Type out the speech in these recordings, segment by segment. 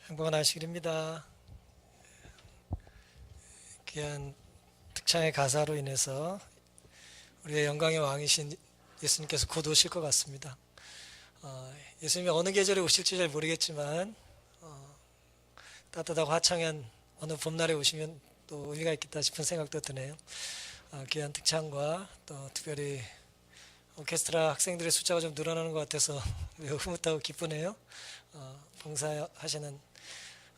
행복한 안식일입니다. 귀한 특창의 가사로 인해서 우리의 영광의 왕이신 예수님께서 곧 오실 것 같습니다. 예수님이 어느 계절에 오실지 잘 모르겠지만 따뜻하고 화창한 어느 봄날에 오시면 또 의미가 있겠다 싶은 생각도 드네요. 귀한 특창과 또 특별히 오케스트라 학생들의 숫자가 좀 늘어나는 것 같아서 매우 흐뭇하고 기쁘네요. 봉사하시는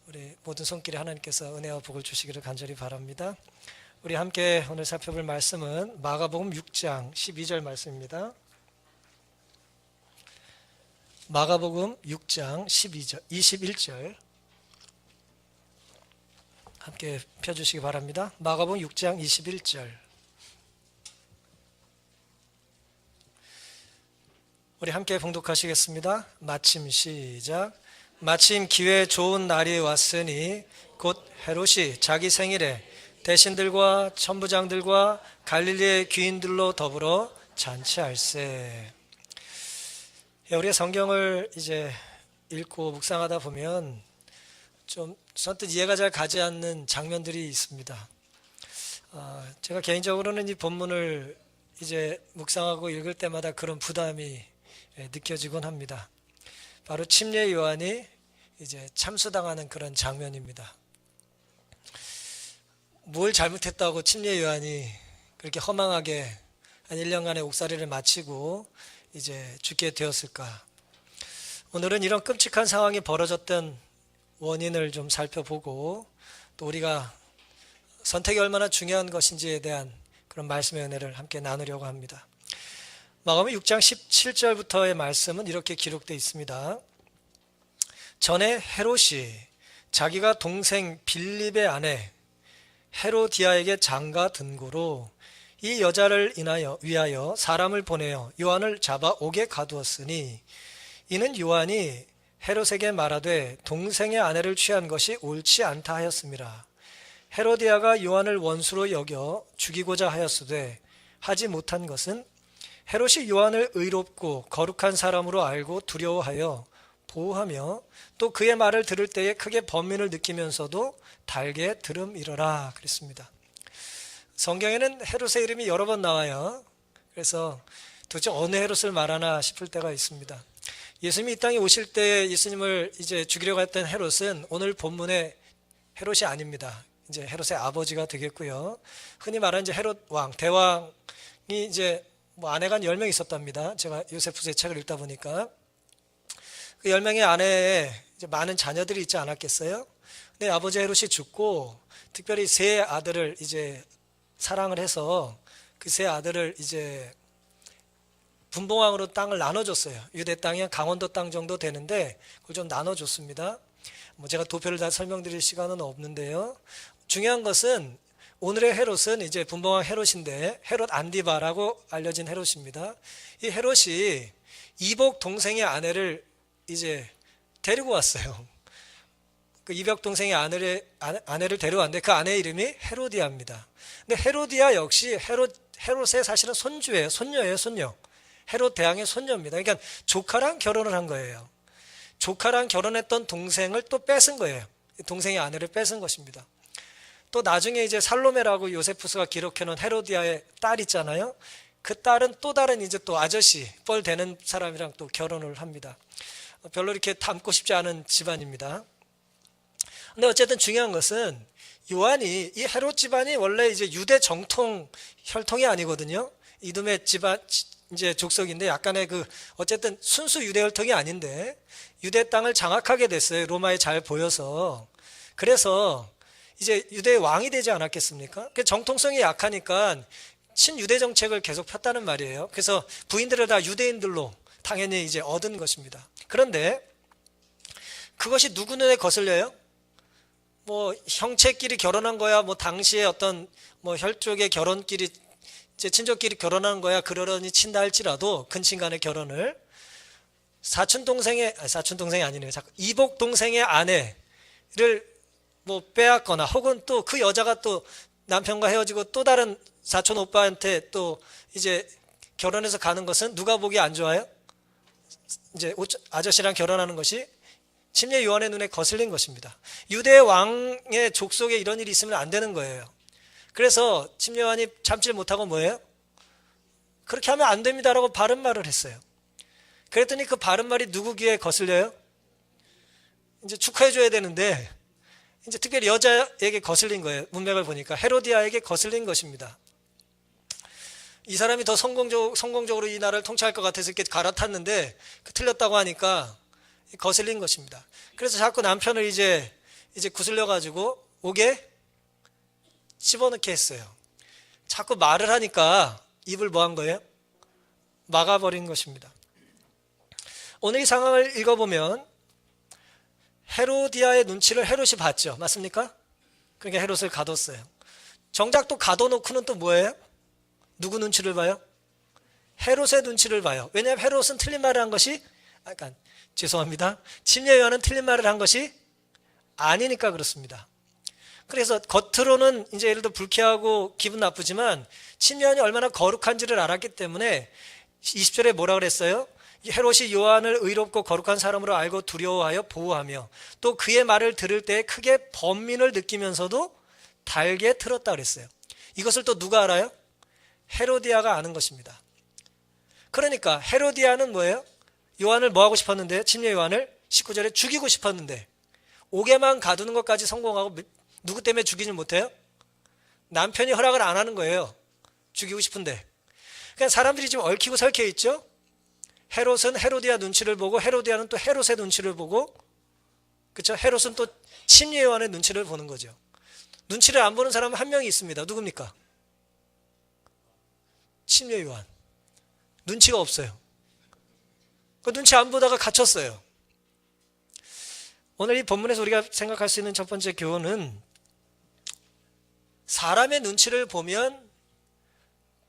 우리 모든 손길에 하나님께서 은혜와 복을 주시기를 간절히 바랍니다. 우리 함께 오늘 살펴볼 말씀은 마가복음 6장 12절 말씀입니다. 마가복음 6장 21절 함께 펴주시기 바랍니다. 마가복음 6장 21절. 우리 함께 봉독하시겠습니다. 마침 시작. 마침 기회 좋은 날이 왔으니 곧 헤롯이 자기 생일에 대신들과 천부장들과 갈릴리의 귀인들로 더불어 잔치할세. 우리가 성경을 이제 읽고 묵상하다 보면 좀 선뜻 이해가 잘 가지 않는 장면들이 있습니다. 제가 개인적으로는 이 본문을 이제 묵상하고 읽을 때마다 그런 부담이 느껴지곤 합니다. 바로 침례 요한이 이제 참수당하는 그런 장면입니다. 뭘 잘못했다고 침례 요한이 그렇게 허망하게 한 1년간의 옥살이를 마치고 이제 죽게 되었을까? 오늘은 이런 끔찍한 상황이 벌어졌던 원인을 좀 살펴보고 또 우리가 선택이 얼마나 중요한 것인지에 대한 그런 말씀의 은혜를 함께 나누려고 합니다. 마가복음 6장 17절부터의 말씀은 이렇게 기록되어 있습니다. 전에 헤롯이 자기가 동생 빌립의 아내 헤로디아에게 장가 든 고로 이 여자를 위하여 사람을 보내어 요한을 잡아 옥에 가두었으니 이는 요한이 헤롯에게 말하되 동생의 아내를 취한 것이 옳지 않다 하였습니다. 헤로디아가 요한을 원수로 여겨 죽이고자 하였으되 하지 못한 것은 헤롯이 요한을 의롭고 거룩한 사람으로 알고 두려워하여 보호하며 또 그의 말을 들을 때에 크게 번민을 느끼면서도 달게 들음이러라 그랬습니다. 성경에는 헤롯의 이름이 여러 번 나와요. 그래서 도대체 어느 헤롯을 말하나 싶을 때가 있습니다. 예수님이 이 땅에 오실 때 예수님을 이제 죽이려고 했던 헤롯은 오늘 본문의 헤롯이 아닙니다. 이제 헤롯의 아버지가 되겠고요. 흔히 말하는 이제 헤롯 왕, 대왕이 이제 아내가 한 10명 있었답니다. 제가 요세푸스의 책을 읽다 보니까 그 10명의 아내에 이제 많은 자녀들이 있지 않았겠어요? 근데 아버지 헤롯이 죽고 특별히 세 아들을 이제 사랑을 해서 그 세 아들을 이제 분봉왕으로 땅을 나눠줬어요. 유대 땅이 강원도 땅 정도 되는데 그걸 좀 나눠줬습니다. 제가 도표를 다 설명드릴 시간은 없는데요. 중요한 것은 오늘의 헤롯은 이제 분봉왕 헤롯인데 헤롯 안디바라고 알려진 헤롯입니다. 이 헤롯이 이복 동생의 아내를 이제 데리고 왔어요. 그 이복 동생의 아내를 데려왔는데 그 아내의 이름이 헤로디아입니다. 근데 헤로디아 역시 헤롯의 사실은 손주예요. 손녀예요, 손녀. 헤롯 대왕의 손녀입니다. 그러니까 조카랑 결혼을 한 거예요. 조카랑 결혼했던 동생을 또 뺏은 거예요. 동생의 아내를 뺏은 것입니다. 또 나중에 이제 살로메라고 요세푸스가 기록해놓은 헤로디아의 딸 있잖아요. 그 딸은 또 다른 이제 또 아저씨 뻘 되는 사람이랑 또 결혼을 합니다. 별로 이렇게 닮고 싶지 않은 집안입니다. 근데 어쨌든 중요한 것은 요한이 이 헤롯 집안이 원래 이제 유대 정통 혈통이 아니거든요. 이두메 집안 이제 족속인데 약간의 그 어쨌든 순수 유대 혈통이 아닌데 유대 땅을 장악하게 됐어요. 로마에 잘 보여서. 그래서 이제 유대의 왕이 되지 않았겠습니까? 그 정통성이 약하니까 친유대 정책을 계속 폈다는 말이에요. 그래서 부인들을 다 유대인들로 당연히 이제 얻은 것입니다. 그런데 그것이 누구 눈에 거슬려요? 뭐 형체끼리 결혼한 거야, 뭐 당시에 어떤 뭐 혈족의 결혼끼리 이제 친족끼리 결혼한 거야 그러려니 친다 할지라도 근친간의 결혼을 사촌 동생이 아니네요. 이복 동생의 아내를 뭐 빼앗거나 혹은 또 그 여자가 또 남편과 헤어지고 또 다른 사촌 오빠한테 또 이제 결혼해서 가는 것은 누가 보기 안 좋아요? 이제 아저씨랑 결혼하는 것이 침례 요한의 눈에 거슬린 것입니다. 유대 왕의 족속에 이런 일이 있으면 안 되는 거예요. 그래서 침례 요한이 참지 못하고 뭐예요? 그렇게 하면 안 됩니다라고 바른 말을 했어요. 그랬더니 그 바른 말이 누구 귀에 거슬려요? 이제 축하해 줘야 되는데 이제 특별히 여자에게 거슬린 거예요. 문맥을 보니까 헤로디아에게 거슬린 것입니다. 이 사람이 더 성공적으로 이 나라를 통치할 것 같아서 이렇게 갈아탔는데 틀렸다고 하니까 거슬린 것입니다. 그래서 자꾸 남편을 이제 구슬려 가지고 옥에 집어넣게 했어요. 자꾸 말을 하니까 입을 뭐 한 거예요? 막아버린 것입니다. 오늘 이 상황을 읽어보면 헤로디아의 눈치를 헤롯이 봤죠. 맞습니까? 그러니까 헤롯을 가뒀어요. 정작 또 가둬놓고는 또 뭐예요? 누구 눈치를 봐요? 헤롯의 눈치를 봐요. 왜냐하면 헤롯은 틀린 말을 한 것이 죄송합니다. 침례 요한은 틀린 말을 한 것이 아니니까 그렇습니다. 그래서 겉으로는 이제 예를 들어 불쾌하고 기분 나쁘지만 침례 요한이 얼마나 거룩한지를 알았기 때문에 20절에 뭐라 그랬어요? 헤롯이 요한을 의롭고 거룩한 사람으로 알고 두려워하여 보호하며 또 그의 말을 들을 때 크게 번민을 느끼면서도 달게 들었다 그랬어요. 이것을 또 누가 알아요? 헤로디아가 아는 것입니다. 그러니까 헤로디아는 뭐예요? 요한을 뭐 하고 싶었는데, 침례 요한을 19절에 죽이고 싶었는데 옥에만 가두는 것까지 성공하고 누구 때문에 죽이지 못해요? 남편이 허락을 안 하는 거예요. 죽이고 싶은데. 그냥 사람들이 지금 얽히고 설켜 있죠. 헤롯은 헤로디아 눈치를 보고 헤로디아는 또 헤롯의 눈치를 보고, 그렇죠? 헤롯은 또 침례 요한의 눈치를 보는 거죠. 눈치를 안 보는 사람은 한 명이 있습니다. 누굽니까? 침례 요한. 눈치가 없어요. 그 눈치 안 보다가 갇혔어요. 오늘 이 본문에서 우리가 생각할 수 있는 첫 번째 교훈은 사람의 눈치를 보면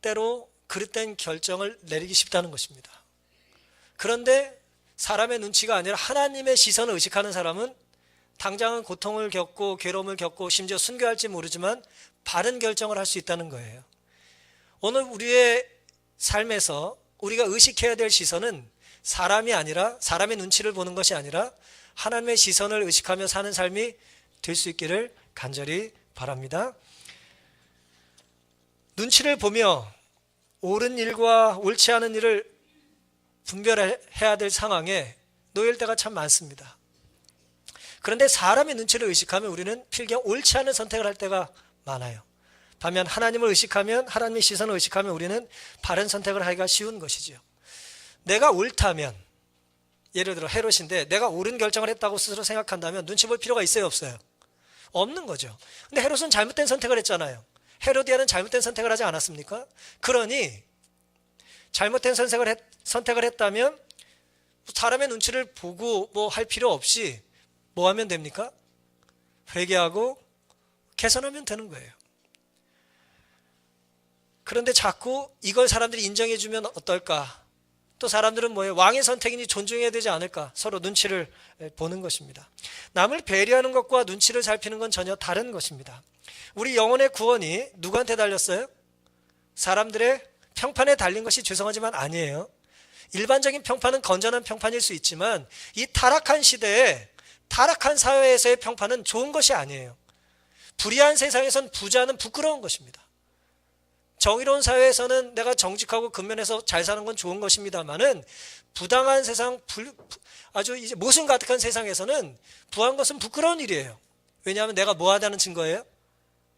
때로 그릇된 결정을 내리기 쉽다는 것입니다. 그런데 사람의 눈치가 아니라 하나님의 시선을 의식하는 사람은 당장은 고통을 겪고 괴로움을 겪고 심지어 순교할지 모르지만 바른 결정을 할 수 있다는 거예요. 오늘 우리의 삶에서 우리가 의식해야 될 시선은 사람이 아니라, 사람의 눈치를 보는 것이 아니라 하나님의 시선을 의식하며 사는 삶이 될 수 있기를 간절히 바랍니다. 눈치를 보며 옳은 일과 옳지 않은 일을 분별해야 될 상황에 놓일 때가 참 많습니다. 그런데 사람의 눈치를 의식하면 우리는 필경 옳지 않은 선택을 할 때가 많아요. 반면 하나님을 의식하면, 하나님의 시선을 의식하면 우리는 바른 선택을 하기가 쉬운 것이죠. 내가 옳다면, 예를 들어 헤롯인데 내가 옳은 결정을 했다고 스스로 생각한다면 눈치 볼 필요가 있어요, 없어요? 없는 거죠. 근데 헤롯은 잘못된 선택을 했잖아요. 헤로디아는 잘못된 선택을 하지 않았습니까? 그러니 잘못된 선택을 했다면 사람의 눈치를 보고 뭐 할 필요 없이 뭐 하면 됩니까? 회개하고 개선하면 되는 거예요. 그런데 자꾸 이걸 사람들이 인정해주면 어떨까? 또 사람들은 뭐예요? 왕의 선택이니 존중해야 되지 않을까? 서로 눈치를 보는 것입니다. 남을 배려하는 것과 눈치를 살피는 건 전혀 다른 것입니다. 우리 영혼의 구원이 누구한테 달렸어요? 사람들의 평판에 달린 것이 죄송하지만 아니에요. 일반적인 평판은 건전한 평판일 수 있지만 이 타락한 시대에, 타락한 사회에서의 평판은 좋은 것이 아니에요. 불의한 세상에선 부자는 부끄러운 것입니다. 정의로운 사회에서는 내가 정직하고 근면해서 잘 사는 건 좋은 것입니다만은 부당한 세상, 아주 이제 모순 가득한 세상에서는 부한 것은 부끄러운 일이에요. 왜냐하면 내가 뭐 하다는 증거예요?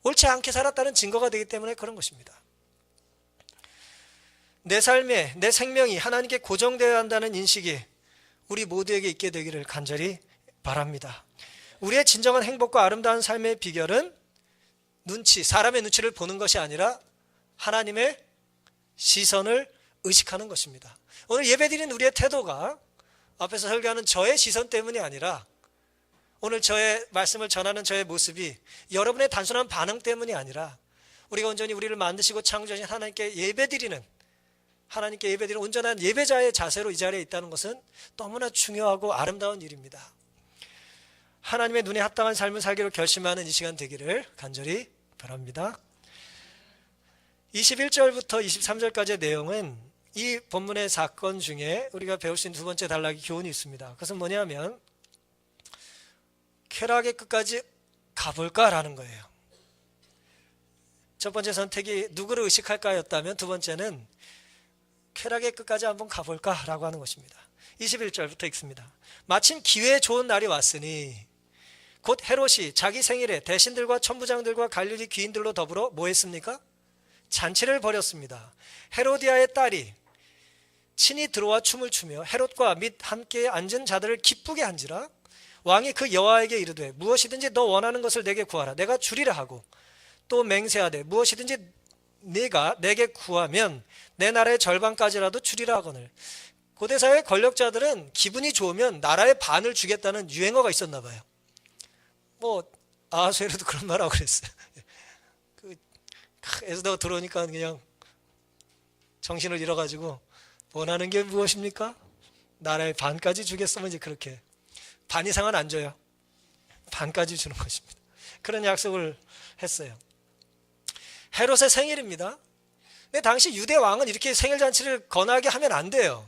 옳지 않게 살았다는 증거가 되기 때문에 그런 것입니다. 내 삶에, 내 생명이 하나님께 고정되어야 한다는 인식이 우리 모두에게 있게 되기를 간절히 바랍니다. 우리의 진정한 행복과 아름다운 삶의 비결은 사람의 눈치를 보는 것이 아니라 하나님의 시선을 의식하는 것입니다. 오늘 예배드린 우리의 태도가 앞에서 설교하는 저의 시선 때문이 아니라 오늘 저의 말씀을 전하는 저의 모습이 여러분의 단순한 반응 때문이 아니라 우리가 온전히 우리를 만드시고 창조하신 하나님께 예배드리는 온전한 예배자의 자세로 이 자리에 있다는 것은 너무나 중요하고 아름다운 일입니다. 하나님의 눈에 합당한 삶을 살기로 결심하는 이 시간 되기를 간절히 바랍니다. 21절부터 23절까지의 내용은 이 본문의 사건 중에 우리가 배울 수 있는 두 번째 단락의 교훈이 있습니다. 그것은 뭐냐면 쾌락의 끝까지 가볼까라는 거예요. 첫 번째 선택이 누구를 의식할까였다면 두 번째는 쾌락의 끝까지 한번 가볼까라고 하는 것입니다. 21절부터 읽습니다. 마침 기회 좋은 날이 왔으니 곧 헤롯이 자기 생일에 대신들과 천부장들과 갈릴리 귀인들로 더불어 뭐 했습니까? 잔치를 벌였습니다. 헤로디아의 딸이 친히 들어와 춤을 추며 헤롯과 및 함께 앉은 자들을 기쁘게 한지라. 왕이 그 여호와에게 이르되 무엇이든지 너 원하는 것을 내게 구하라. 내가 주리라 하고 또 맹세하되 무엇이든지 네가 내게 구하면 내 나라의 절반까지라도 주리라 하거늘. 고대사회 권력자들은 기분이 좋으면 나라의 반을 주겠다는 유행어가 있었나 봐요. 아하수에로도 그런 말하고 그랬어요. 에스더가 들어오니까 그냥 정신을 잃어가지고 원하는 게 무엇입니까? 나라의 반까지 주겠으면 이제 그렇게 반 이상은 안 줘요. 반까지 주는 것입니다. 그런 약속을 했어요. 헤롯의 생일입니다. 근데 당시 유대 왕은 이렇게 생일 잔치를 거나하게 하면 안 돼요.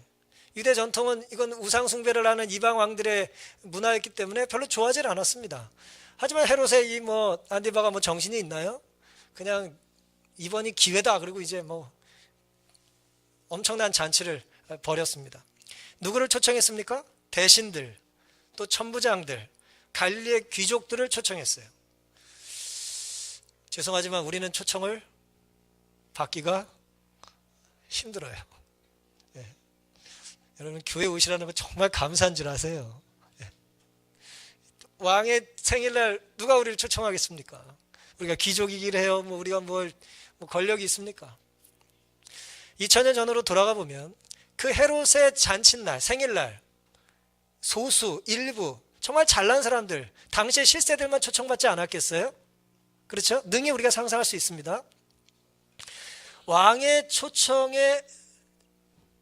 유대 전통은 이건 우상 숭배를 하는 이방 왕들의 문화였기 때문에 별로 좋아하지 않았습니다. 하지만 헤롯의 안디바가 정신이 있나요? 그냥 이번이 기회다. 그리고 이제 엄청난 잔치를 벌였습니다. 누구를 초청했습니까? 대신들, 또 천부장들, 갈릴리의 귀족들을 초청했어요. 죄송하지만 우리는 초청을 받기가 힘들어요. 예. 여러분 교회 오시라는 거 정말 감사한 줄 아세요. 예. 왕의 생일날 누가 우리를 초청하겠습니까? 우리가 귀족이길 해요. 우리가 권력이 있습니까? 2000년 전으로 돌아가 보면 그 헤롯의 잔칫날, 생일날 소수, 일부 정말 잘난 사람들, 당시의 실세들만 초청받지 않았겠어요? 그렇죠? 능히 우리가 상상할 수 있습니다. 왕의 초청에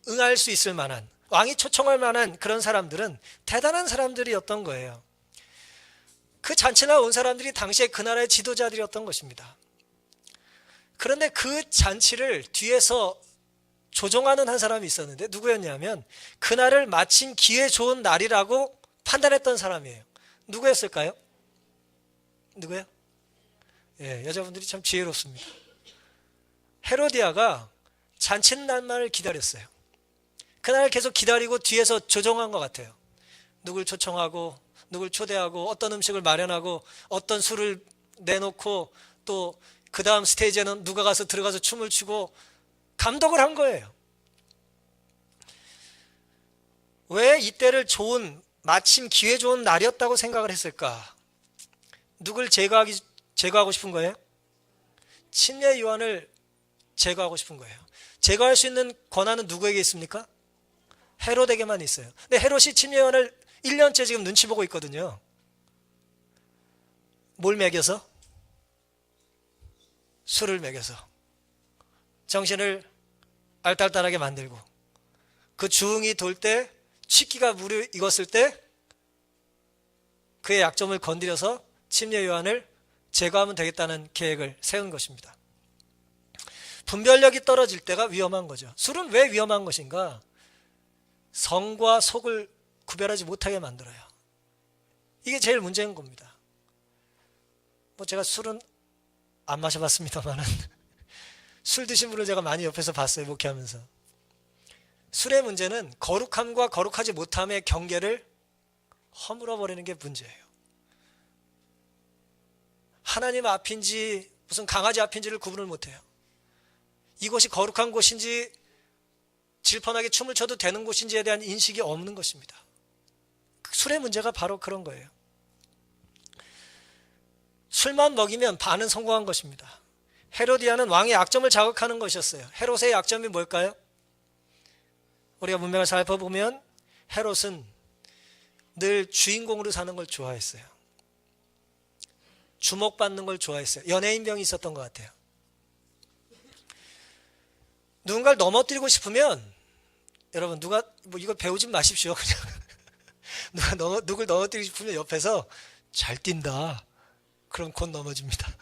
응할 수 있을 만한, 왕이 초청할 만한 그런 사람들은 대단한 사람들이었던 거예요. 그 잔치날 온 사람들이 당시에 그 나라의 지도자들이었던 것입니다. 그런데 그 잔치를 뒤에서 조종하는 한 사람이 있었는데 누구였냐면 그날을 마침 기회 좋은 날이라고 판단했던 사람이에요. 누구였을까요? 누구요? 예, 여자분들이 참 지혜롭습니다. 헤로디아가 잔칫날만을 기다렸어요. 그날 계속 기다리고 뒤에서 조종한 것 같아요. 누굴 초청하고 누굴 초대하고 어떤 음식을 마련하고 어떤 술을 내놓고 또 그 다음 스테이지에는 누가 가서 들어가서 춤을 추고 감독을 한 거예요. 왜 이때를 마침 기회 좋은 날이었다고 생각을 했을까? 누굴 제거하고 싶은 거예요? 침례 요한을 제거하고 싶은 거예요. 제거할 수 있는 권한은 누구에게 있습니까? 헤롯에게만 있어요. 근데 헤롯이 침례 요한을 1년째 지금 눈치 보고 있거든요. 뭘 먹여서? 술을 먹여서 정신을 알딸딸하게 만들고 그 주응이 돌 때 취기가 무르익었을 때 그의 약점을 건드려서 침례 요한을 제거하면 되겠다는 계획을 세운 것입니다. 분별력이 떨어질 때가 위험한 거죠. 술은 왜 위험한 것인가? 성과 속을 구별하지 못하게 만들어요. 이게 제일 문제인 겁니다. 제가 술은 안 마셔봤습니다만은 술 드신 분을 제가 많이 옆에서 봤어요. 목회하면서. 술의 문제는 거룩함과 거룩하지 못함의 경계를 허물어버리는 게 문제예요. 하나님 앞인지 무슨 강아지 앞인지를 구분을 못해요. 이곳이 거룩한 곳인지 질펀하게 춤을 춰도 되는 곳인지에 대한 인식이 없는 것입니다. 술의 문제가 바로 그런 거예요. 술만 먹이면 반은 성공한 것입니다. 헤로디아는 왕의 약점을 자극하는 것이었어요. 헤롯의 약점이 뭘까요? 우리가 문맥을 살펴보면 헤롯은 늘 주인공으로 사는 걸 좋아했어요. 주목받는 걸 좋아했어요. 연예인병이 있었던 것 같아요. 누군가를 넘어뜨리고 싶으면 여러분 이거 배우지 마십시오. 그냥 누굴 넘어뜨리고 싶으면 옆에서 잘 뛴다. 그럼 곧 넘어집니다.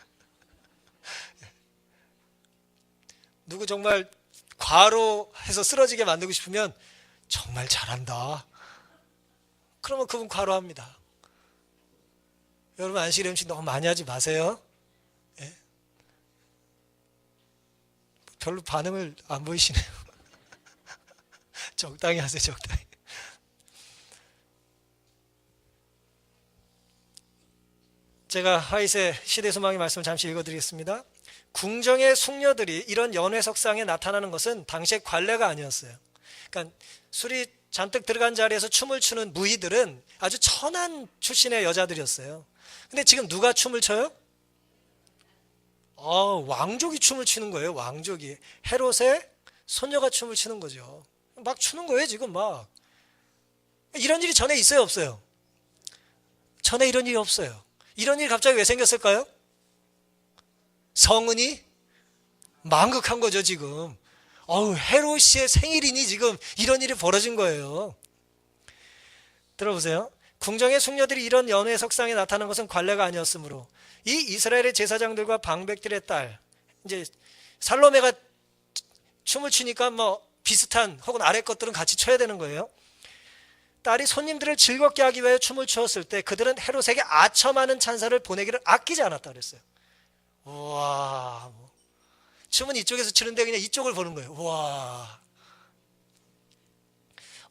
누구 정말 과로해서 쓰러지게 만들고 싶으면 정말 잘한다. 그러면 그분 과로합니다. 여러분 안식일 음식 너무 많이 하지 마세요. 예? 별로 반응을 안 보이시네요. 적당히 하세요, 적당히. 제가 화이트의 시대소망의 말씀을 잠시 읽어드리겠습니다. 궁정의 숙녀들이 이런 연회석상에 나타나는 것은 당시의 관례가 아니었어요. 그러니까 술이 잔뜩 들어간 자리에서 춤을 추는 무희들은 아주 천한 출신의 여자들이었어요. 근데 지금 누가 춤을 춰요? 왕족이 춤을 추는 거예요. 왕족이. 헤롯의 소녀가 춤을 추는 거죠. 막 추는 거예요, 지금 막. 이런 일이 전에 있어요, 없어요? 전에 이런 일이 없어요. 이런 일이 갑자기 왜 생겼을까요? 성은이 망극한 거죠, 지금. 헤롯의 생일이니 지금 이런 일이 벌어진 거예요. 들어보세요. 궁정의 숙녀들이 이런 연회 석상에 나타나는 것은 관례가 아니었으므로 이 이스라엘의 제사장들과 방백들의 딸, 이제 살로메가 춤을 추니까 뭐 비슷한 혹은 아래 것들은 같이 춰야 되는 거예요. 딸이 손님들을 즐겁게 하기 위해 춤을 추었을 때 그들은 헤롯에게 아첨하는 찬사를 보내기를 아끼지 않았다 그랬어요. 우와, 춤은 이쪽에서 추는데 그냥 이쪽을 보는 거예요. 우와.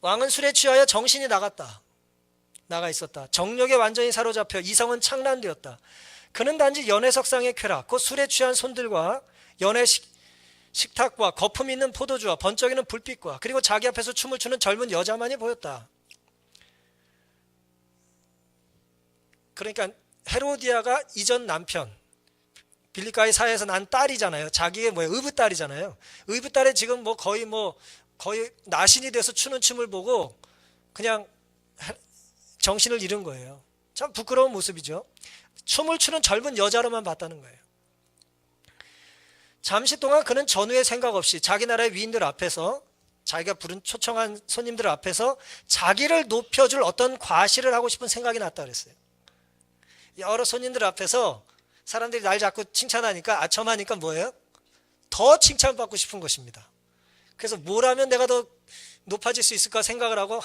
왕은 술에 취하여 정신이 나가 있었다. 정욕에 완전히 사로잡혀 이성은 창란되었다. 그는 단지 연회석상의 쾌락, 곧 술에 취한 손들과 연회 식탁과 거품 있는 포도주와 번쩍이는 불빛과 그리고 자기 앞에서 춤을 추는 젊은 여자만이 보였다. 그러니까 헤로디아가 이전 남편 빌립가의 사회에서 난 딸이잖아요. 자기의 의붓딸이잖아요. 의붓딸에 지금 거의 나신이 돼서 추는 춤을 보고 그냥 정신을 잃은 거예요. 참 부끄러운 모습이죠. 춤을 추는 젊은 여자로만 봤다는 거예요. 잠시 동안 그는 전후의 생각 없이 자기 나라의 위인들 앞에서 자기가 부른 초청한 손님들 앞에서 자기를 높여줄 어떤 과시를 하고 싶은 생각이 났다 그랬어요. 여러 손님들 앞에서 사람들이 날 자꾸 칭찬하니까 아첨하니까 뭐예요? 더 칭찬받고 싶은 것입니다. 그래서 뭘 하면 내가 더 높아질 수 있을까 생각을 하고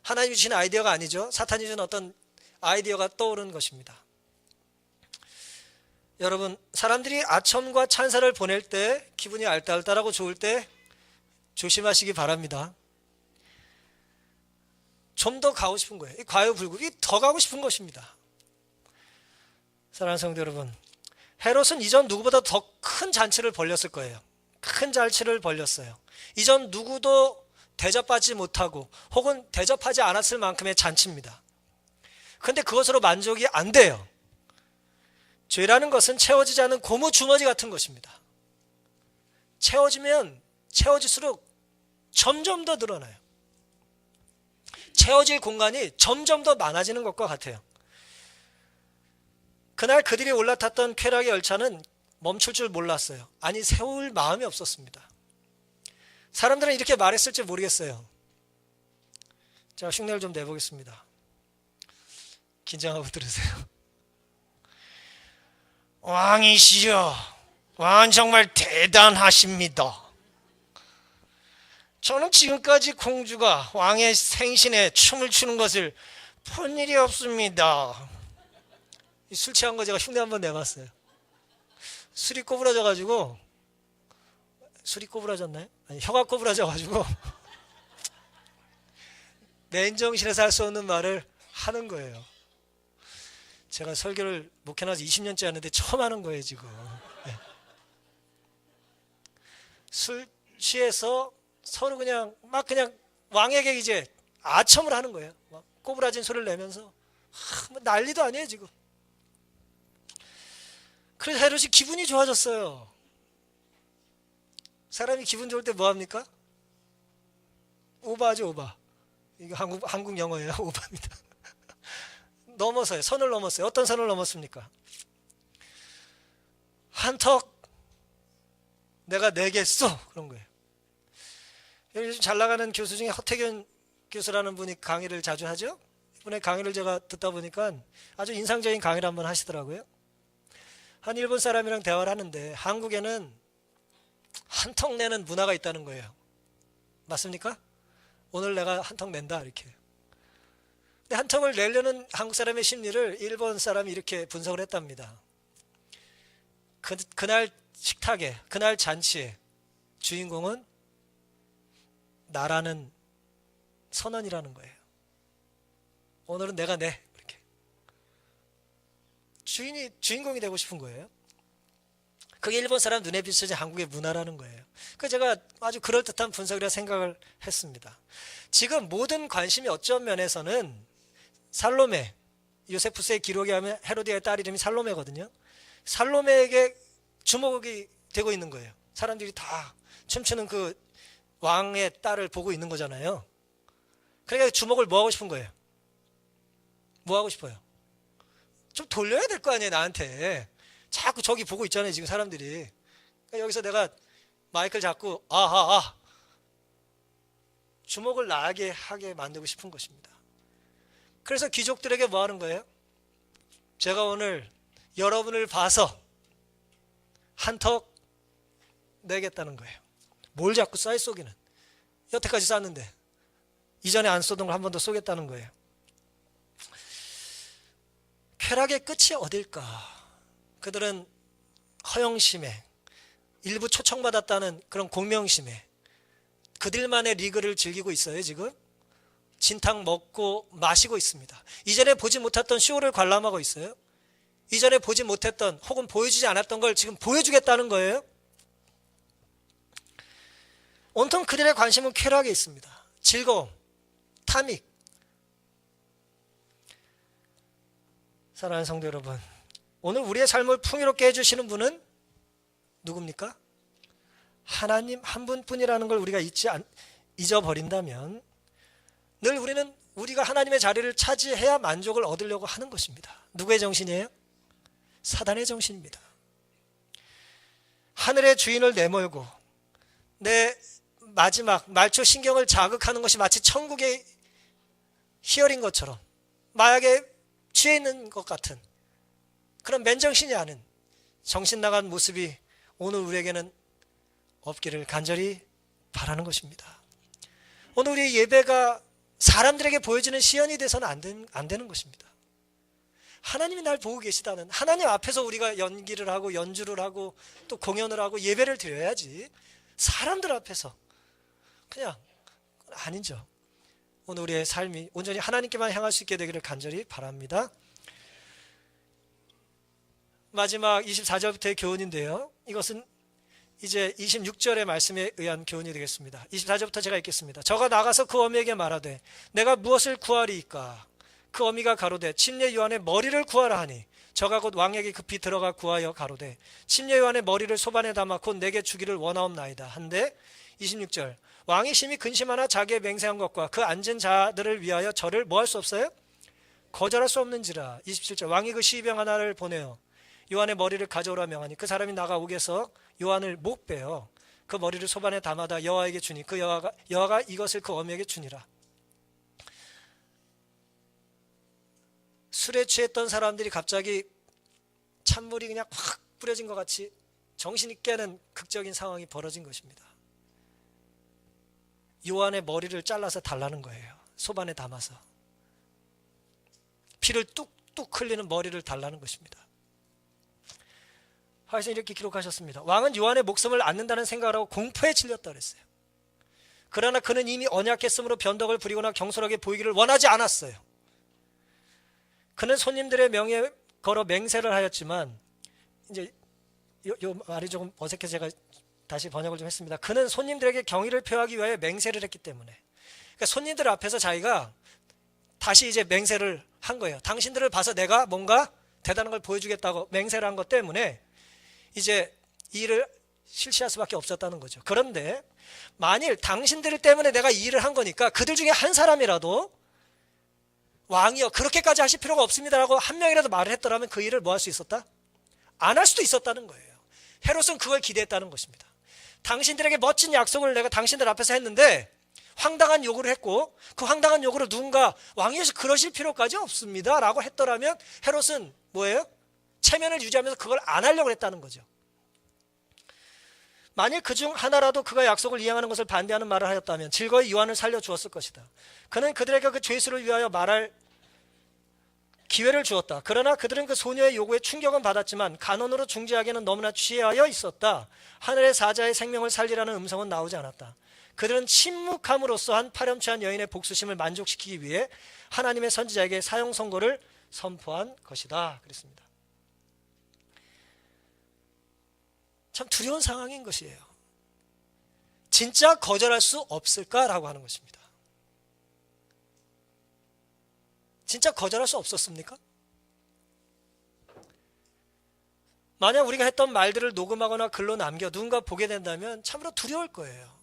하나님이 주신 아이디어가 아니죠. 사탄이 준 어떤 아이디어가 떠오른 것입니다. 여러분, 사람들이 아첨과 찬사를 보낼 때 기분이 알딸딸하고 좋을 때 조심하시기 바랍니다. 좀 더 가고 싶은 거예요. 이 과유불급이 더 가고 싶은 것입니다. 사랑하는 성도 여러분, 헤롯은 이전 누구보다 더 큰 잔치를 벌렸을 거예요. 큰 잔치를 벌렸어요. 이전 누구도 대접받지 못하고 혹은 대접하지 않았을 만큼의 잔치입니다. 그런데 그것으로 만족이 안 돼요. 죄라는 것은 채워지지 않은 고무 주머니 같은 것입니다. 채워지면 채워질수록 점점 더 늘어나요. 채워질 공간이 점점 더 많아지는 것과 같아요. 그날 그들이 올라탔던 쾌락의 열차는 멈출 줄 몰랐어요. 아니, 세울 마음이 없었습니다. 사람들은 이렇게 말했을지 모르겠어요. 제가 흉내를 좀 내보겠습니다. 긴장하고 들으세요. 왕이시여, 왕은 정말 대단하십니다. 저는 지금까지 공주가 왕의 생신에 춤을 추는 것을 본 일이 없습니다. 술 취한 거 제가 흉내 한번 내봤어요. 술이 꼬부라져가지고, 술이 꼬부라졌나요? 아니, 혀가 꼬부라져가지고 맨정신에서 할 수 없는 말을 하는 거예요. 제가 설교를 목회나서 20년째 하는데 처음 하는 거예요, 지금. 네. 술 취해서 서로 그냥 왕에게 이제 아첨을 하는 거예요. 막 꼬부라진 소리를 내면서 난리도 아니에요, 지금. 그래서 헤롯이 기분이 좋아졌어요. 사람이 기분 좋을 때 뭐 합니까? 오바하죠, 오바. 이거 한국 영어예요, 오바입니다. 넘어서요. 선을 넘었어요. 어떤 선을 넘었습니까? 한턱 내가 내겠어, 그런 거예요. 요즘 잘 나가는 교수 중에 허태균 교수라는 분이 강의를 자주 하죠. 이번에 강의를 제가 듣다 보니까 아주 인상적인 강의를 한번 하시더라고요. 한 일본 사람이랑 대화를 하는데 한국에는 한턱 내는 문화가 있다는 거예요. 맞습니까? 오늘 내가 한턱 낸다, 이렇게. 근데 한턱을 내려는 한국 사람의 심리를 일본 사람이 이렇게 분석을 했답니다. 그날 식탁에, 그날 잔치에 주인공은 나라는 선언이라는 거예요. 오늘은 내가 내, 이렇게. 주인공이 되고 싶은 거예요. 그게 일본 사람 눈에 비춰진 한국의 문화라는 거예요. 그래서 제가 아주 그럴듯한 분석이라 생각을 했습니다. 지금 모든 관심이 어떤 면에서는 살로메, 요세푸스의 기록에 하면 헤로디아의 딸 이름이 살로메거든요. 살로메에게 주목이 되고 있는 거예요. 사람들이 다 춤추는 그 왕의 딸을 보고 있는 거잖아요. 그러니까 주목을 뭐 하고 싶은 거예요? 뭐 하고 싶어요? 좀 돌려야 될 거 아니에요, 나한테. 자꾸 저기 보고 있잖아요, 지금 사람들이. 그러니까 여기서 내가 마이크를 잡고 주목을 나게 하게 만들고 싶은 것입니다. 그래서 귀족들에게 뭐 하는 거예요? 제가 오늘 여러분을 봐서 한턱 내겠다는 거예요. 뭘 자꾸 쌀 쏘기는. 여태까지 쐈는데 이전에 안 쏘던 걸 한 번 더 쏘겠다는 거예요. 쾌락의 끝이 어딜까? 그들은 허영심에, 일부 초청받았다는 그런 공명심에 그들만의 리그를 즐기고 있어요. 지금 진탕 먹고 마시고 있습니다. 이전에 보지 못했던 쇼를 관람하고 있어요. 이전에 보지 못했던 혹은 보여주지 않았던 걸 지금 보여주겠다는 거예요. 온통 그들의 관심은 쾌락에 있습니다. 즐거움, 탐닉. 사랑하는 성도 여러분, 오늘 우리의 삶을 풍요롭게 해주시는 분은 누굽니까? 하나님 한 분뿐이라는 걸 우리가 잊어버린다면 늘 우리는 우리가 하나님의 자리를 차지해야 만족을 얻으려고 하는 것입니다. 누구의 정신이에요? 사단의 정신입니다. 하늘의 주인을 내몰고 내 마지막 말초 신경을 자극하는 것이 마치 천국의 희열인 것처럼 마약에 취해 있는 것 같은 그런 맨정신이 아닌 정신 나간 모습이 오늘 우리에게는 없기를 간절히 바라는 것입니다. 오늘 우리의 예배가 사람들에게 보여지는 시연이 돼서는 안 되는 것입니다. 하나님이 날 보고 계시다는, 하나님 앞에서 우리가 연기를 하고 연주를 하고 또 공연을 하고 예배를 드려야지 사람들 앞에서 그냥 아니죠. 오늘 우리의 삶이 온전히 하나님께만 향할 수 있게 되기를 간절히 바랍니다. 마지막 24절부터의 교훈인데요. 이것은 이제 26절의 말씀에 의한 교훈이 되겠습니다. 24절부터 제가 읽겠습니다. 저가 나가서 그 어미에게 말하되 내가 무엇을 구하리이까? 그 어미가 가로되 침례 요한의 머리를 구하라 하니 저가 곧 왕에게 급히 들어가 구하여 가로되 침례 요한의 머리를 소반에 담아 곧 내게 주기를 원하옵나이다 한데 26절 왕이 심히 근심하나 자기의 맹세한 것과 그 앉은 자들을 위하여 저를 뭐 할 수 없어요? 거절할 수 없는지라. 27절 왕이 그 시병 하나를 보내어 요한의 머리를 가져오라 명하니 그 사람이 나가 옥에서 요한을 못 빼어 그 머리를 소반에 담아다 여호와에게 주니 그 여호와가 이것을 그 어미에게 주니라. 술에 취했던 사람들이 갑자기 찬물이 그냥 확 뿌려진 것 같이 정신이 깨는 극적인 상황이 벌어진 것입니다. 요한의 머리를 잘라서 달라는 거예요. 소반에 담아서 피를 뚝뚝 흘리는 머리를 달라는 것입니다. 하여튼 이렇게 기록하셨습니다. 왕은 요한의 목숨을 앗는다는 생각을 하고 공포에 질렸다 그랬어요. 그러나 그는 이미 언약했으므로 변덕을 부리거나 경솔하게 보이기를 원하지 않았어요. 그는 손님들의 명예에 걸어 맹세를 하였지만 이제 요 말이 조금 어색해서 제가 다시 번역을 좀 했습니다. 그는 손님들에게 경의를 표하기 위하여 맹세를 했기 때문에 그러니까 손님들 앞에서 자기가 다시 이제 맹세를 한 거예요. 당신들을 봐서 내가 뭔가 대단한 걸 보여주겠다고 맹세를 한 것 때문에 이제 이 일을 실시할 수밖에 없었다는 거죠. 그런데 만일 당신들 때문에 내가 이 일을 한 거니까 그들 중에 한 사람이라도 왕이여 그렇게까지 하실 필요가 없습니다라고 한 명이라도 말을 했더라면 그 일을 뭐 할 수 있었다? 안 할 수도 있었다는 거예요. 헤롯은 그걸 기대했다는 것입니다. 당신들에게 멋진 약속을 내가 당신들 앞에서 했는데 황당한 요구를 했고 그 황당한 요구를 누군가 왕이여서 그러실 필요까지 없습니다 라고 했더라면 헤롯은 뭐예요? 체면을 유지하면서 그걸 안 하려고 했다는 거죠. 만일 그중 하나라도 그가 약속을 이행하는 것을 반대하는 말을 하였다면 즐거이 요한을 살려주었을 것이다. 그는 그들에게 그 죄수를 위하여 말할 기회를 주었다. 그러나 그들은 그 소녀의 요구에 충격은 받았지만 간언으로 중지하기에는 너무나 취하여 있었다. 하늘의 사자의 생명을 살리라는 음성은 나오지 않았다. 그들은 침묵함으로써 한 파렴치한 여인의 복수심을 만족시키기 위해 하나님의 선지자에게 사형 선고를 선포한 것이다. 그랬습니다. 참 두려운 상황인 것이에요. 진짜 거절할 수 없을까라고 하는 것입니다. 진짜 거절할 수 없었습니까? 만약 우리가 했던 말들을 녹음하거나 글로 남겨 누군가 보게 된다면 참으로 두려울 거예요.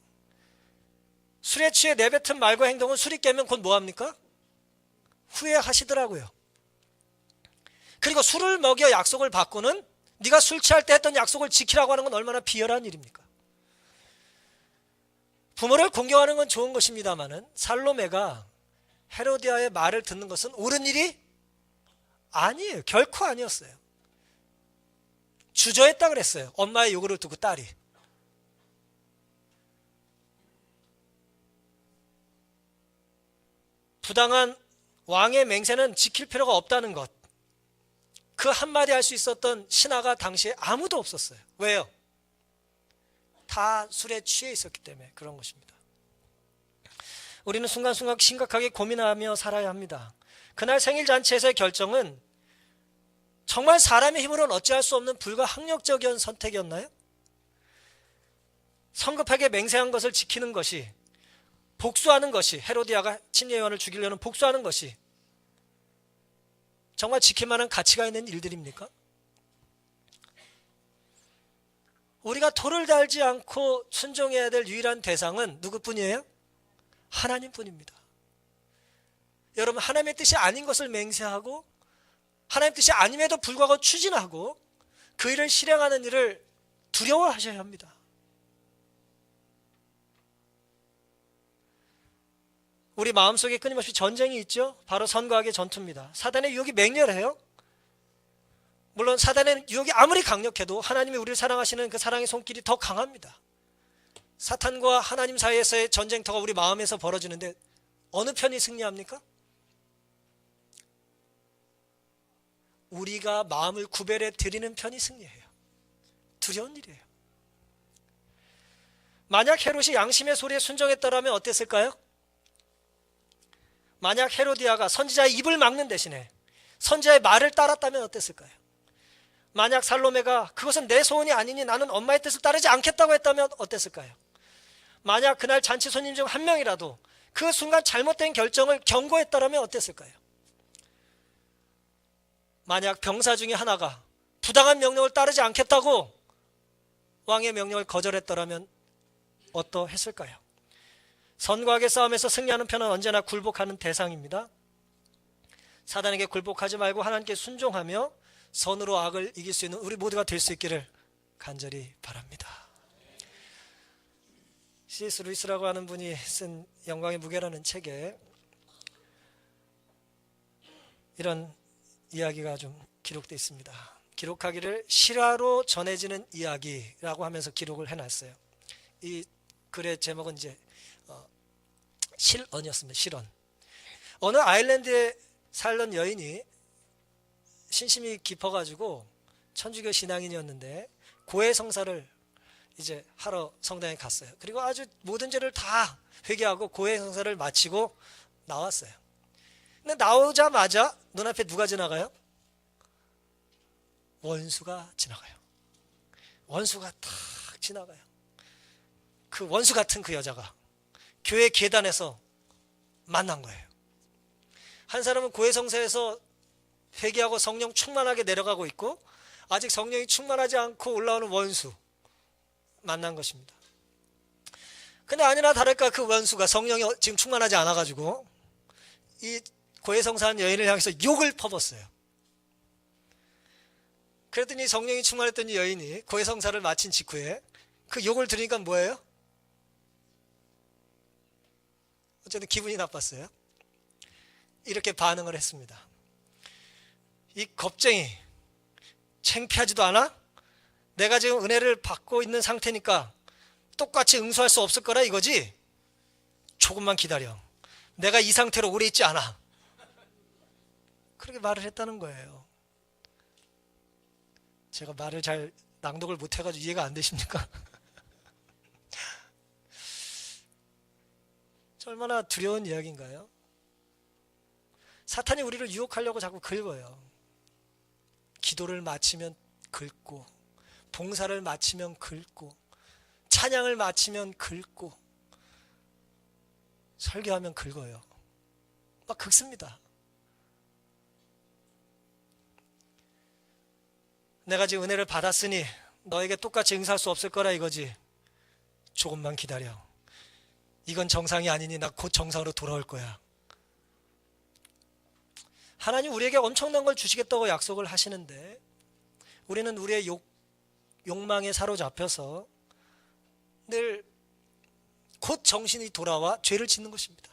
술에 취해 내뱉은 말과 행동은 술이 깨면 곧 뭐합니까? 후회하시더라고요. 그리고 술을 먹여 약속을 바꾸는, 네가 술 취할 때 했던 약속을 지키라고 하는 건 얼마나 비열한 일입니까? 부모를 공경하는 건 좋은 것입니다마는 살로메가 헤로디아의 말을 듣는 것은 옳은 일이 아니에요. 결코 아니었어요. 주저했다 그랬어요. 엄마의 요구를 두고 딸이. 부당한 왕의 맹세는 지킬 필요가 없다는 것. 그 한마디 할 수 있었던 신하가 당시에 아무도 없었어요. 왜요? 다 술에 취해 있었기 때문에 그런 것입니다. 우리는 순간순간 심각하게 고민하며 살아야 합니다. 그날 생일잔치에서의 결정은 정말 사람의 힘으로는 어찌할 수 없는 불가항력적인 선택이었나요? 성급하게 맹세한 것을 지키는 것이, 복수하는 것이, 헤로디아가 침례 요한을 죽이려는 복수하는 것이 정말 지킬 만한 가치가 있는 일들입니까? 우리가 토를 달지 않고 순종해야 될 유일한 대상은 누구뿐이에요? 하나님뿐입니다. 여러분, 하나님의 뜻이 아닌 것을 맹세하고 하나님의 뜻이 아님에도 불구하고 추진하고 그 일을 실행하는 일을 두려워하셔야 합니다. 우리 마음속에 끊임없이 전쟁이 있죠. 바로 선과악의 전투입니다. 사단의 유혹이 맹렬해요. 물론 사단의 유혹이 아무리 강력해도 하나님이 우리를 사랑하시는 그 사랑의 손길이 더 강합니다. 사탄과 하나님 사이에서의 전쟁터가 우리 마음에서 벌어지는데 어느 편이 승리합니까? 우리가 마음을 구별해 드리는 편이 승리해요. 두려운 일이에요. 만약 헤롯이 양심의 소리에 순종했더라면 어땠을까요? 만약 헤로디아가 선지자의 입을 막는 대신에 선지자의 말을 따랐다면 어땠을까요? 만약 살로메가 그것은 내 소원이 아니니 나는 엄마의 뜻을 따르지 않겠다고 했다면 어땠을까요? 만약 그날 잔치 손님 중 한 명이라도 그 순간 잘못된 결정을 경고했다면 어땠을까요? 만약 병사 중에 하나가 부당한 명령을 따르지 않겠다고 왕의 명령을 거절했더라면 어떠했을까요? 선과 악의 싸움에서 승리하는 편은 언제나 굴복하는 대상입니다. 사단에게 굴복하지 말고 하나님께 순종하며 선으로 악을 이길 수 있는 우리 모두가 될 수 있기를 간절히 바랍니다. C.S. 루이스라고 하는 분이 쓴 영광의 무게라는 책에 이런 이야기가 좀 기록되어 있습니다. 기록하기를 실화로 전해지는 이야기라고 하면서 기록을 해놨어요. 이 글의 제목은 이제 실언이었습니다. 실언. 어느 아일랜드에 살던 여인이 신심이 깊어가지고 천주교 신앙인이었는데 고해성사를 이제 하러 성당에 갔어요. 그리고 아주 모든 죄를 다 회개하고 고해성사를 마치고 나왔어요. 근데 나오자마자 눈앞에 누가 지나가요? 원수가 지나가요. 원수가 탁 지나가요. 그 원수 같은 그 여자가 교회 계단에서 만난 거예요. 한 사람은 고해성사에서 회개하고 성령 충만하게 내려가고 있고 아직 성령이 충만하지 않고 올라오는 원수 만난 것입니다. 근데 아니나 다를까 그 원수가 성령이 지금 충만하지 않아가지고 이 고해성사한 여인을 향해서 욕을 퍼붓어요. 그랬더니 성령이 충만했던 이 여인이 고해성사를 마친 직후에 그 욕을 들으니까 뭐예요? 어쨌든 기분이 나빴어요. 이렇게 반응을 했습니다. 이 겁쟁이, 창피하지도 않아? 내가 지금 은혜를 받고 있는 상태니까 똑같이 응수할 수 없을 거라 이거지? 조금만 기다려. 내가 이 상태로 오래 있지 않아. 그렇게 말을 했다는 거예요. 제가 말을 잘 낭독을 못해가지고 이해가 안 되십니까? 얼마나 두려운 이야기인가요? 사탄이 우리를 유혹하려고 자꾸 긁어요. 기도를 마치면 긁고, 봉사를 마치면 긁고, 찬양을 마치면 긁고, 설교하면 긁어요. 막 긁습니다. 내가 지금 은혜를 받았으니 너에게 똑같이 응사할 수 없을 거라 이거지. 조금만 기다려. 이건 정상이 아니니 나 곧 정상으로 돌아올 거야. 하나님 우리에게 엄청난 걸 주시겠다고 약속을 하시는데 우리는 우리의 욕망에 사로잡혀서 늘 곧 정신이 돌아와 죄를 짓는 것입니다.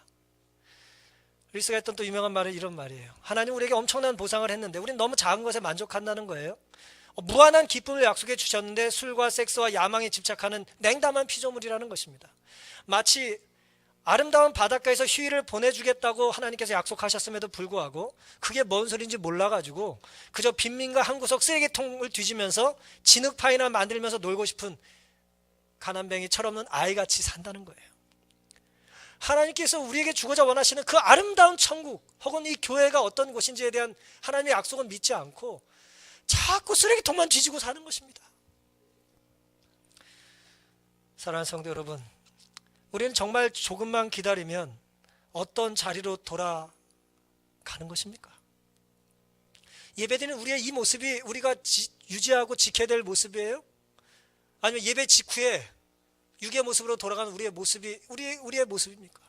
리스가 했던 또 유명한 말은 이런 말이에요. 하나님 우리에게 엄청난 보상을 했는데 우리는 너무 작은 것에 만족한다는 거예요. 무한한 기쁨을 약속해 주셨는데 술과 섹스와 야망에 집착하는 냉담한 피조물이라는 것입니다. 마치 아름다운 바닷가에서 휴일을 보내주겠다고 하나님께서 약속하셨음에도 불구하고 그게 뭔 소리인지 몰라가지고 그저 빈민가 한 구석 쓰레기통을 뒤지면서 진흙파이나 만들면서 놀고 싶은 가난뱅이 철없는 아이같이 산다는 거예요. 하나님께서 우리에게 주고자 원하시는 그 아름다운 천국 혹은 이 교회가 어떤 곳인지에 대한 하나님의 약속은 믿지 않고 자꾸 쓰레기통만 뒤지고 사는 것입니다. 사랑하는 성도 여러분, 우리는 정말 조금만 기다리면 어떤 자리로 돌아가는 것입니까? 예배드리는 우리의 이 모습이 우리가 유지하고 지켜야 될 모습이에요? 아니면 예배 직후에 육의 모습으로 돌아가는 우리의 모습이 우리의 모습입니까?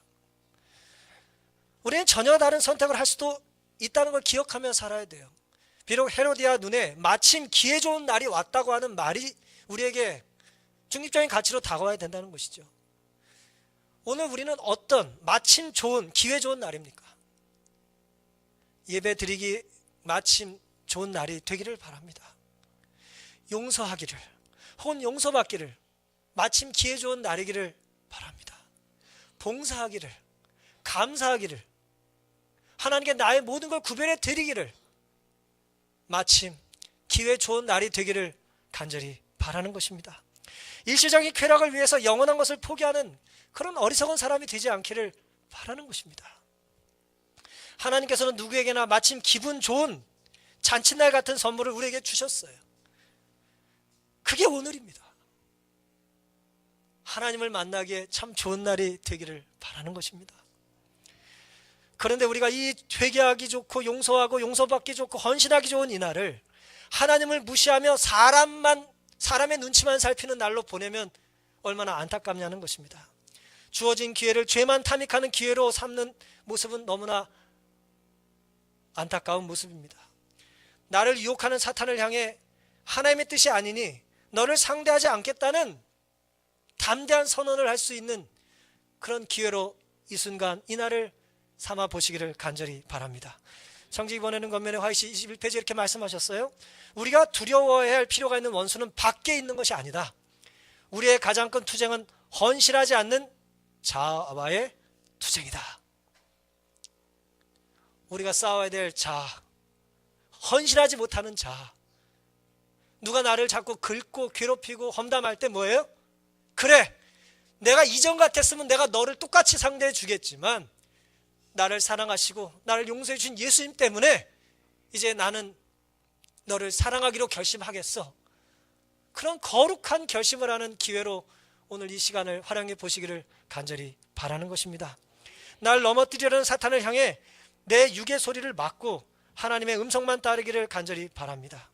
우리는 전혀 다른 선택을 할 수도 있다는 걸 기억하며 살아야 돼요. 비록 헤로디아 눈에 마침 기회 좋은 날이 왔다고 하는 말이 우리에게 중립적인 가치로 다가와야 된다는 것이죠. 오늘 우리는 어떤 마침 좋은 기회 좋은 날입니까? 예배 드리기 마침 좋은 날이 되기를 바랍니다. 용서하기를 혹은 용서받기를 마침 기회 좋은 날이기를 바랍니다. 봉사하기를 감사하기를 하나님께 나의 모든 걸 구별해 드리기를 마침 기회 좋은 날이 되기를 간절히 바라는 것입니다. 일시적인 쾌락을 위해서 영원한 것을 포기하는 그런 어리석은 사람이 되지 않기를 바라는 것입니다. 하나님께서는 누구에게나 마침 기분 좋은 잔칫날 같은 선물을 우리에게 주셨어요. 그게 오늘입니다. 하나님을 만나기에 참 좋은 날이 되기를 바라는 것입니다. 그런데 우리가 이 회개하기 좋고 용서하고 용서받기 좋고 헌신하기 좋은 이 날을 하나님을 무시하며 사람의 눈치만 살피는 날로 보내면 얼마나 안타깝냐는 것입니다. 주어진 기회를 죄만 탐닉하는 기회로 삼는 모습은 너무나 안타까운 모습입니다. 나를 유혹하는 사탄을 향해 하나님의 뜻이 아니니 너를 상대하지 않겠다는 담대한 선언을 할 수 있는 그런 기회로 이 순간 이 날을 삼아 보시기를 간절히 바랍니다. 성직 이번에는 권면의 화이시 21페이지 이렇게 말씀하셨어요. 우리가 두려워해야 할 필요가 있는 원수는 밖에 있는 것이 아니다. 우리의 가장 큰 투쟁은 헌신하지 않는 자아와의 투쟁이다. 우리가 싸워야 될 자아, 헌신하지 못하는 자아. 누가 나를 자꾸 긁고 괴롭히고 험담할 때 뭐예요? 그래, 내가 이전 같았으면 내가 너를 똑같이 상대해 주겠지만 나를 사랑하시고 나를 용서해 주신 예수님 때문에 이제 나는 너를 사랑하기로 결심하겠어. 그런 거룩한 결심을 하는 기회로 오늘 이 시간을 활용해 보시기를 간절히 바라는 것입니다. 날 넘어뜨리려는 사탄을 향해 내 육의 소리를 막고 하나님의 음성만 따르기를 간절히 바랍니다.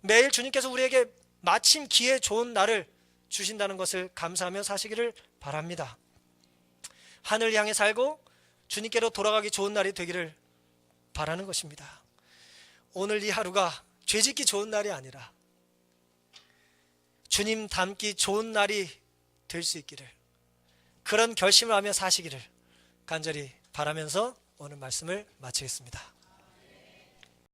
매일 주님께서 우리에게 마침 기회 좋은 날을 주신다는 것을 감사하며 사시기를 바랍니다. 하늘 향해 살고 주님께로 돌아가기 좋은 날이 되기를 바라는 것입니다. 오늘 이 하루가 죄짓기 좋은 날이 아니라 주님 닮기 좋은 날이 될 수 있기를, 그런 결심을 하며 사시기를 간절히 바라면서 오늘 말씀을 마치겠습니다.